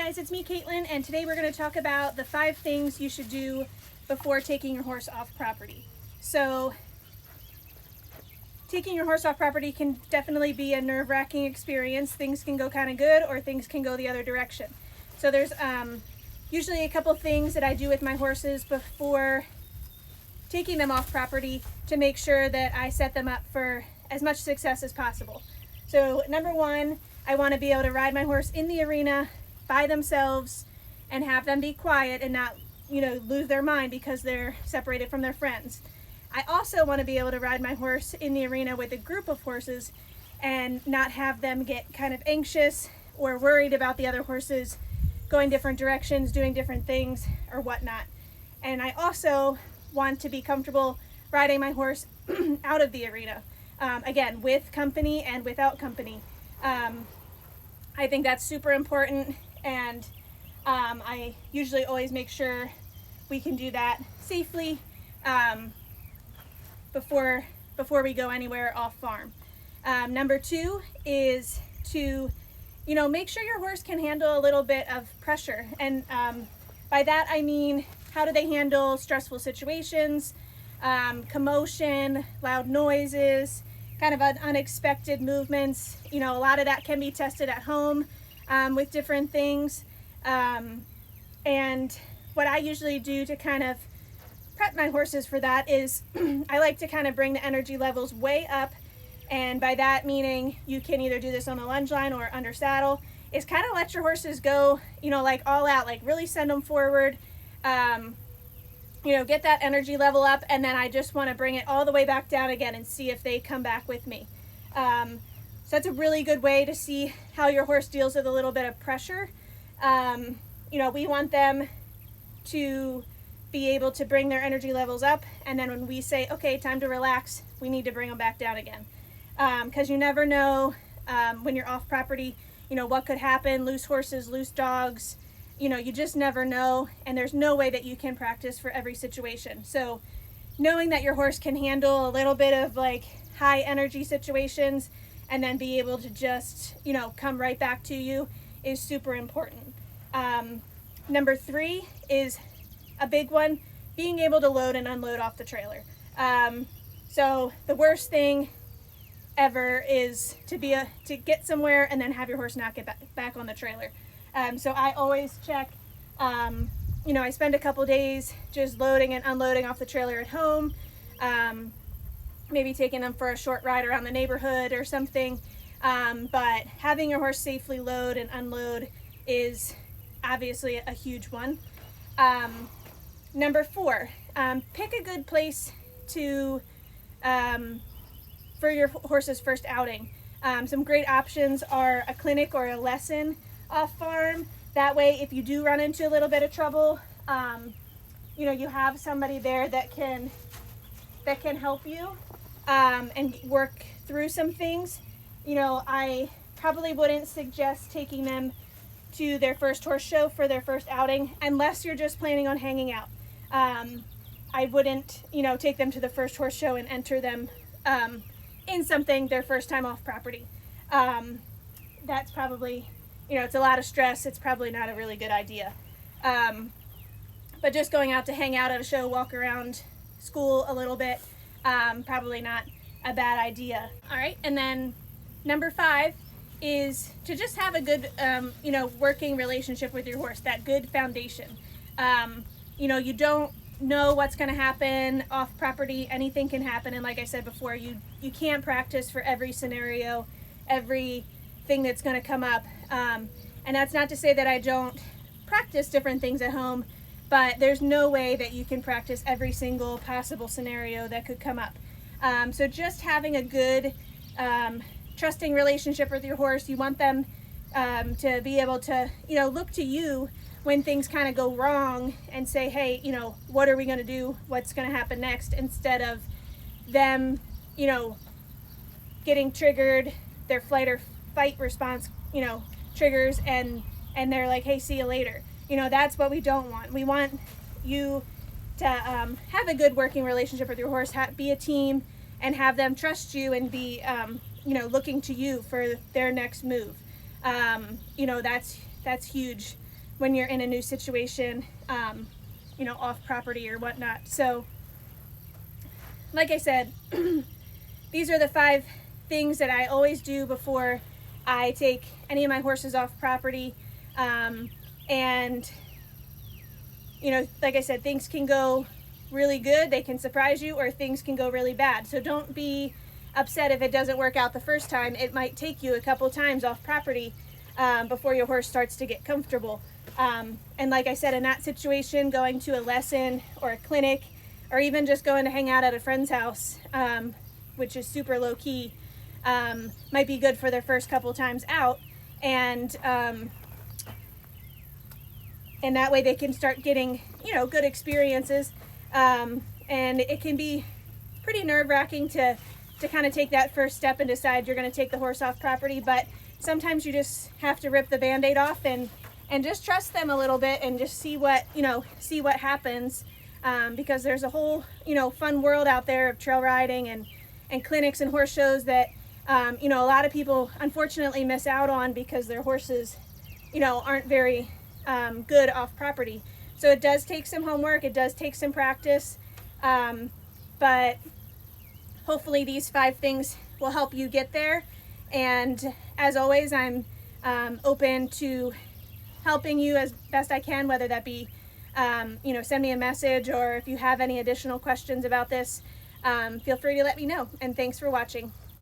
guys, it's me, Caitlin, and today we're going to talk about the 5 things you should do before taking your horse off property. So, taking your horse off property can definitely be a nerve-wracking experience. Things can go kind of good or things can go the other direction. So there's usually a couple things that I do with my horses before taking them off property to make sure that I set them up for as much success as possible. So number 1, I want to be able to ride my horse in the arena by themselves and have them be quiet and not, lose their mind because they're separated from their friends. I also want to be able to ride my horse in the arena with a group of horses and not have them get kind of anxious or worried about the other horses going different directions, doing different things or whatnot. And I also want to be comfortable riding my horse out of the arena, again, with company and without company. I think that's super important, and I usually always make sure we can do that safely before we go anywhere off farm. Number 2 is to make sure your horse can handle a little bit of pressure, and by that I mean, how do they handle stressful situations, commotion, loud noises, kind of unexpected movements. A lot of that can be tested at home with different things. And what I usually do to kind of prep my horses for that is I like to kind of bring the energy levels way up. And by that meaning, you can either do this on the lunge line or under saddle, is kind of let your horses go, like all out, like really send them forward. Get that energy level up, and then I just want to bring it all the way back down again and see if they come back with me. So that's a really good way to see how your horse deals with a little bit of pressure. We want them to be able to bring their energy levels up, and then when we say, okay, time to relax, we need to bring them back down again. Because you never know when you're off property, what could happen, loose horses, loose dogs. You just never know, and there's no way that you can practice for every situation. So knowing that your horse can handle a little bit of like high energy situations and then be able to just, come right back to you is super important. Number 3 is a big one, being able to load and unload off the trailer. So the worst thing ever is to get somewhere and then have your horse not get back on the trailer. So I always check, I spend a couple days just loading and unloading off the trailer at home, maybe taking them for a short ride around the neighborhood or something. But having your horse safely load and unload is obviously a huge one. Number 4, pick a good place to for your horse's first outing. Some great options are a clinic or a lesson off farm. That way, if you do run into a little bit of trouble, you have somebody there that can help you and work through some things. I probably wouldn't suggest taking them to their first horse show for their first outing unless you're just planning on hanging out. I wouldn't, take them to the first horse show and enter them in something their first time off property. That's probably, it's a lot of stress. It's probably not a really good idea. But just going out to hang out at a show, walk around school a little bit, probably not a bad idea. All right, and then number 5 is to just have a good, working relationship with your horse, that good foundation. You don't know what's going to happen off property. Anything can happen, and like I said before, you can't practice for every scenario, everything that's going to come up. And that's not to say that I don't practice different things at home, but there's no way that you can practice every single possible scenario that could come up. So just having a good, trusting relationship with your horse. You want them to be able to, look to you when things kind of go wrong and say, hey, what are we going to do? What's going to happen next? Instead of them, getting triggered, their flight or fight response, triggers, and they're like, hey, see you later. That's what we don't want. We want you to have a good working relationship with your horse, be a team, and have them trust you and be, looking to you for their next move. That's huge when you're in a new situation, you know, off property or whatnot. So like I said, these are the 5 things that I always do before I take any of my horses off property. And you know, like I said, things can go really good, they can surprise you, or things can go really bad. So don't be upset if it doesn't work out the first time. It might take you a couple times off property before your horse starts to get comfortable. And like I said, in that situation, going to a lesson or a clinic, or even just going to hang out at a friend's house, which is super low key, might be good for their first couple times out. And that way they can start getting, you know, good experiences. And it can be pretty nerve-wracking to kind of take that first step and decide you're going to take the horse off property. But sometimes you just have to rip the Band-Aid off and just trust them a little bit and just see what happens. Because there's a whole, you know, fun world out there of trail riding and clinics and horse shows that, you know, a lot of people unfortunately miss out on because their horses, you know, aren't very good off property. So it does take some homework, it does take some practice, but hopefully these 5 things will help you get there. And as always, I'm open to helping you as best I can, whether that be, you know, send me a message, or if you have any additional questions about this, feel free to let me know. And thanks for watching.